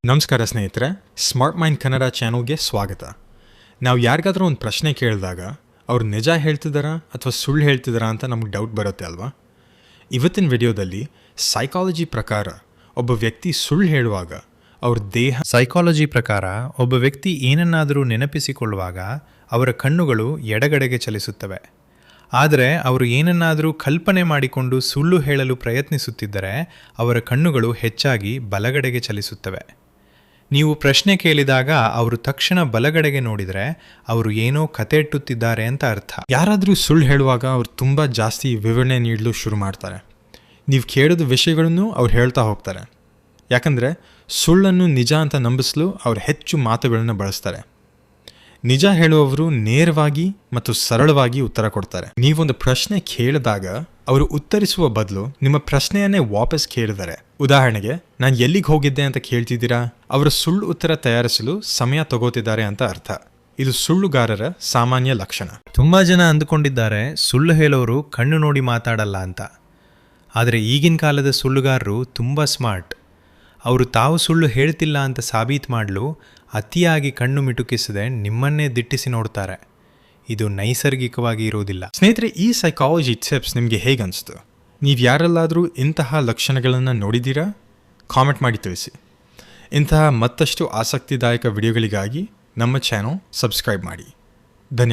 ನಮಸ್ಕಾರ ಸ್ನೇಹಿತರೆ, smart mind Kannada ಚಾನಲ್ಗೆ ಸ್ವಾಗತ. ನಾವು ಯಾರಿಗಾದ್ರೂ ಒಂದು ಪ್ರಶ್ನೆ ಕೇಳಿದಾಗ ಅವ್ರು ನಿಜ ಹೇಳ್ತಿದ್ದಾರಾ ಅಥವಾ ಸುಳ್ಳು ಹೇಳ್ತಿದ್ದಾರಾ ಅಂತ ನಮಗೆ ಡೌಟ್ ಬರುತ್ತೆ ಅಲ್ವಾ. ಇವತ್ತಿನ ವಿಡಿಯೋದಲ್ಲಿ ಸೈಕಾಲಜಿ ಪ್ರಕಾರ ಒಬ್ಬ ವ್ಯಕ್ತಿ ಸುಳ್ಳು ಹೇಳುವಾಗ ಅವ್ರ ಸೈಕಾಲಜಿ ಪ್ರಕಾರ ಒಬ್ಬ ವ್ಯಕ್ತಿ ಏನನ್ನಾದರೂ ನೆನಪಿಸಿಕೊಳ್ಳುವಾಗ ಅವರ ಕಣ್ಣುಗಳು ಎಡಗಡೆಗೆ ಚಲಿಸುತ್ತವೆ. ಆದರೆ ಅವರು ಏನನ್ನಾದರೂ ಕಲ್ಪನೆ ಮಾಡಿಕೊಂಡು ಸುಳ್ಳು ಹೇಳಲು ಪ್ರಯತ್ನಿಸುತ್ತಿದ್ದರೆ ಅವರ ಕಣ್ಣುಗಳು ಹೆಚ್ಚಾಗಿ ಬಲಗಡೆಗೆ ಚಲಿಸುತ್ತವೆ. ನೀವು ಪ್ರಶ್ನೆ ಕೇಳಿದಾಗ ಅವರು ತಕ್ಷಣ ಬಲಗಡೆಗೆ ನೋಡಿದರೆ ಅವರು ಏನೋ ಕತೆಟ್ಟುತ್ತಿದ್ದಾರೆ ಅಂತ ಅರ್ಥ. ಯಾರಾದರೂ ಸುಳ್ಳು ಹೇಳುವಾಗ ಅವ್ರು ತುಂಬ ಜಾಸ್ತಿ ವಿವರಣೆ ನೀಡಲು ಶುರು ಮಾಡ್ತಾರೆ. ನೀವು ಕೇಳಿದ ವಿಷಯಗಳನ್ನು ಅವ್ರು ಹೇಳ್ತಾ ಹೋಗ್ತಾರೆ. ಯಾಕಂದರೆ ಸುಳ್ಳನ್ನು ನಿಜ ಅಂತ ನಂಬಿಸಲು ಅವ್ರು ಹೆಚ್ಚು ಮಾತುಗಳನ್ನು ಬಳಸ್ತಾರೆ. ನಿಜ ಹೇಳುವವರು ನೇರವಾಗಿ ಮತ್ತು ಸರಳವಾಗಿ ಉತ್ತರ ಕೊಡ್ತಾರೆ. ನೀವೊಂದು ಪ್ರಶ್ನೆ ಕೇಳಿದಾಗ ಅವರು ಉತ್ತರಿಸುವ ಬದಲು ನಿಮ್ಮ ಪ್ರಶ್ನೆಯನ್ನೇ ವಾಪಸ್ ಕೇಳಿದರೆ, ಉದಾಹರಣೆಗೆ ನಾನು ಎಲ್ಲಿಗೆ ಹೋಗಿದ್ದೆ ಅಂತ ಕೇಳ್ತಿದ್ದೀರಾ, ಅವರ ಸುಳ್ಳು ಉತ್ತರ ತಯಾರಿಸಲು ಸಮಯ ತಗೋತಿದ್ದಾರೆ ಅಂತ ಅರ್ಥ. ಇದು ಸುಳ್ಳುಗಾರರ ಸಾಮಾನ್ಯ ಲಕ್ಷಣ. ತುಂಬ ಜನ ಅಂದುಕೊಂಡಿದ್ದಾರೆ ಸುಳ್ಳು ಹೇಳೋರು ಕಣ್ಣು ನೋಡಿ ಮಾತಾಡಲ್ಲ ಅಂತ. ಆದರೆ ಈಗಿನ ಕಾಲದ ಸುಳ್ಳುಗಾರರು ತುಂಬ ಸ್ಮಾರ್ಟ್. ಅವರು ತಾವು ಸುಳ್ಳು ಹೇಳ್ತಿಲ್ಲ ಅಂತ ಸಾಬೀತು ಮಾಡಲು ಅತಿಯಾಗಿ ಕಣ್ಣು ಮಿಟುಕಿಸದೆ ನಿಮ್ಮನ್ನೇ ದಿಟ್ಟಿಸಿ ನೋಡ್ತಾರೆ. ಇದು ನೈಸರ್ಗಿಕವಾಗಿ ಇರೋದಿಲ್ಲ. ಸ್ನೇಹಿತರೆ, ಈ ಸೈಕಾಲಜಿ ಟಿಪ್ಸ್ ನಿಮಗೆ ಹೇಗೆ ಅನಿಸ್ತು? ನೀವು ಯಾರೆಲ್ಲಾದರೂ ಇಂತಹ ಲಕ್ಷಣಗಳನ್ನು ನೋಡಿದ್ದೀರಾ? ಕಾಮೆಂಟ್ ಮಾಡಿ ತಿಳಿಸಿ. ಇಂತಹ ಮತ್ತಷ್ಟು ಆಸಕ್ತಿದಾಯಕ ವಿಡಿಯೋಗಳಿಗಾಗಿ ನಮ್ಮ ಚಾನಲ್ ಸಬ್ಸ್ಕ್ರೈಬ್ ಮಾಡಿ. ಧನ್ಯವಾದ.